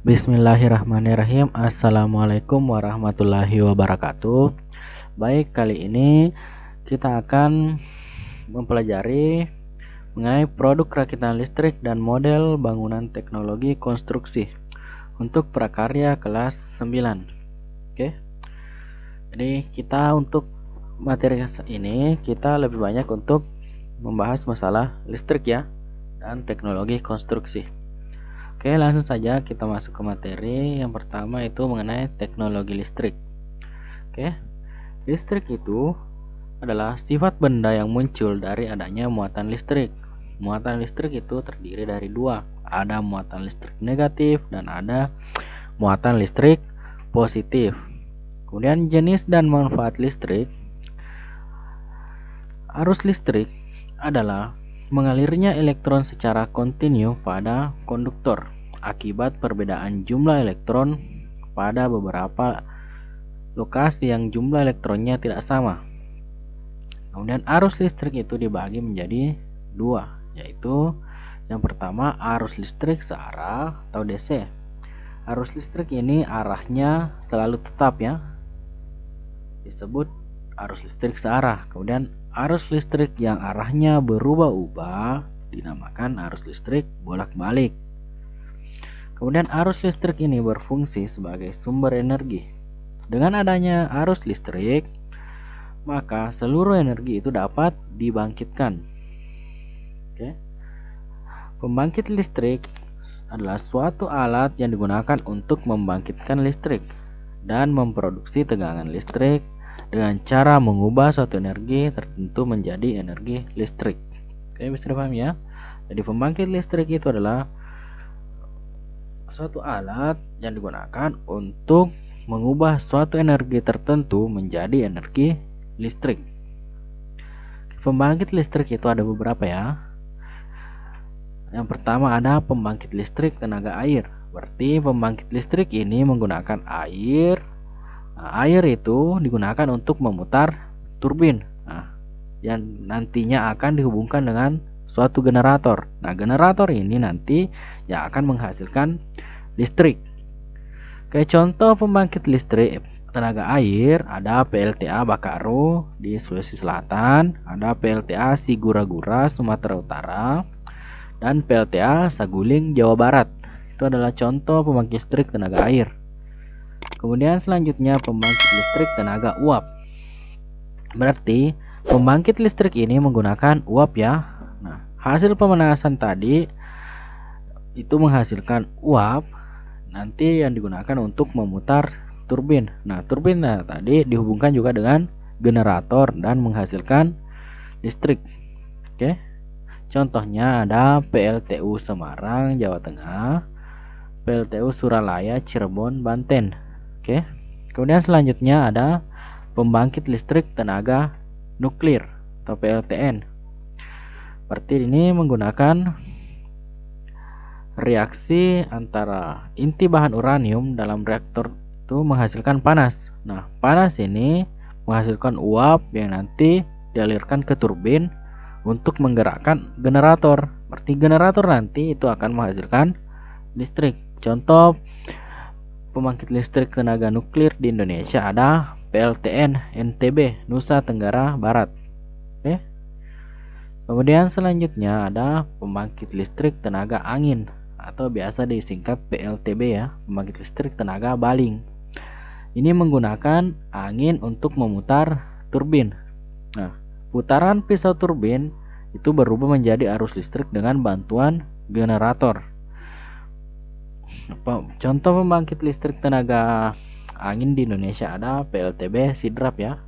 Bismillahirrahmanirrahim. Assalamualaikum warahmatullahi wabarakatuh. Baik, kali ini kita akan mempelajari mengenai produk rakitan listrik dan model bangunan teknologi konstruksi untuk prakarya kelas 9. Oke. Jadi kita untuk materi ini kita lebih banyak untuk membahas masalah listrik ya dan teknologi konstruksi. Oke, langsung saja kita masuk ke materi. Yang pertama itu mengenai teknologi listrik. Oke, listrik itu adalah sifat benda yang muncul dari adanya muatan listrik. Muatan listrik itu terdiri dari dua, ada muatan listrik negatif dan ada muatan listrik positif. Kemudian jenis dan manfaat listrik. Arus listrik adalah mengalirnya elektron secara kontinu pada konduktor akibat perbedaan jumlah elektron pada beberapa lokasi yang jumlah elektronnya tidak sama. Kemudian arus listrik itu dibagi menjadi dua, yaitu yang pertama arus listrik searah atau DC. Arus listrik ini arahnya selalu tetap ya, disebut arus listrik searah. Kemudian arus listrik yang arahnya berubah-ubah dinamakan arus listrik bolak-balik. Kemudian arus listrik ini berfungsi sebagai sumber energi. Dengan adanya arus listrik, maka seluruh energi itu dapat dibangkitkan. Oke. Pembangkit listrik adalah suatu alat yang digunakan untuk membangkitkan listrik dan memproduksi tegangan listrik dengan cara mengubah suatu energi tertentu menjadi energi listrik. Oke, bisa dipahami ya. Jadi pembangkit listrik itu adalah suatu alat yang digunakan untuk mengubah suatu energi tertentu menjadi energi listrik. Pembangkit listrik itu ada beberapa ya. Yang pertama ada pembangkit listrik tenaga air. Berarti pembangkit listrik ini menggunakan air. Air itu digunakan untuk memutar turbin, yang nantinya akan dihubungkan dengan suatu generator. Nah, generator ini nanti yang akan menghasilkan listrik. Kayak contoh pembangkit listrik tenaga air ada PLTA Bakaru di Sulawesi Selatan, ada PLTA Sigura-Gura Sumatera Utara, dan PLTA Saguling Jawa Barat. Itu adalah contoh pembangkit listrik tenaga air. Kemudian selanjutnya pembangkit listrik tenaga uap. Berarti pembangkit listrik ini menggunakan uap ya. Nah, hasil pemanasan tadi itu menghasilkan uap nanti yang digunakan untuk memutar turbin. Nah, turbin tadi dihubungkan juga dengan generator dan menghasilkan listrik. Oke. Contohnya ada PLTU Semarang, Jawa Tengah, PLTU Suralaya, Cirebon, Banten. Oke. Kemudian selanjutnya ada pembangkit listrik tenaga nuklir atau PLTN. Berarti ini menggunakan reaksi antara inti bahan uranium dalam reaktor itu menghasilkan panas. Nah, panas ini menghasilkan uap yang nanti dialirkan ke turbin untuk menggerakkan generator. Berarti generator nanti itu akan menghasilkan listrik. Contoh pembangkit listrik tenaga nuklir di Indonesia ada PLTN NTB Nusa Tenggara Barat. Oke. Kemudian selanjutnya ada pembangkit listrik tenaga angin atau biasa disingkat PLTB ya, pembangkit listrik tenaga baling. Ini menggunakan angin untuk memutar turbin. Nah, putaran pisau turbin itu berubah menjadi arus listrik dengan bantuan generator. Contoh pembangkit listrik tenaga angin di Indonesia ada PLTB Sidrap ya,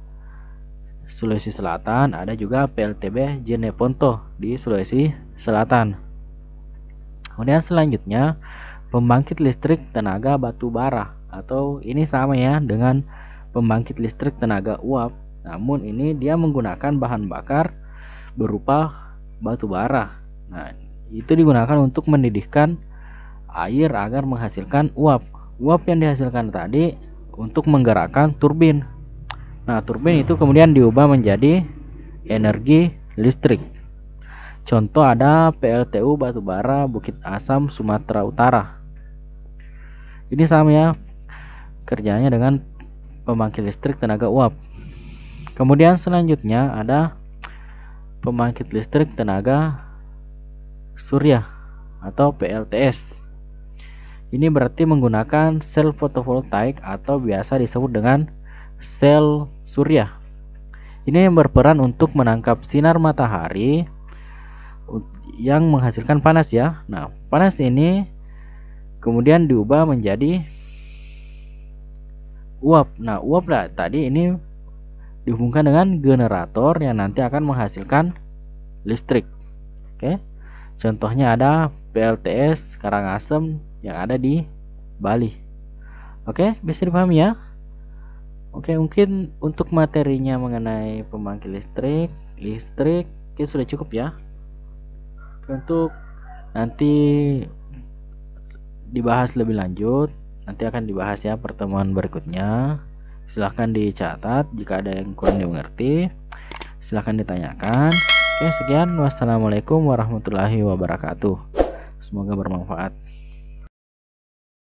Sulawesi Selatan, ada juga PLTB Jeneponto di Sulawesi Selatan. Kemudian selanjutnya pembangkit listrik tenaga batu bara, atau ini sama ya dengan pembangkit listrik tenaga uap, namun ini dia menggunakan bahan bakar berupa batu bara. Nah, itu digunakan untuk mendidihkan air agar menghasilkan uap. Uap yang dihasilkan tadi untuk menggerakkan turbin. Nah, turbin itu kemudian diubah menjadi energi listrik. Contoh ada PLTU Batubara Bukit Asam Sumatera Utara. Ini sama ya kerjanya dengan pembangkit listrik tenaga uap. Kemudian selanjutnya ada pembangkit listrik tenaga surya atau PLTS. Ini berarti menggunakan sel fotovoltaik atau biasa disebut dengan sel surya. Ini yang berperan untuk menangkap sinar matahari yang menghasilkan panas ya. Nah, panas ini kemudian diubah menjadi uap. Nah, uap lah tadi ini dihubungkan dengan generator yang nanti akan menghasilkan listrik. Oke. Contohnya ada PLTS Karangasem yang ada di Bali. Oke, bisa dipahami ya? Oke, mungkin untuk materinya mengenai pembangkit listrik itu sudah cukup ya. Untuk nanti dibahas lebih lanjut, nanti akan dibahas ya pertemuan berikutnya. Silahkan dicatat jika ada yang kurang dimengerti, silahkan ditanyakan. Oke, sekian. Wassalamualaikum warahmatullahi wabarakatuh. Semoga bermanfaat.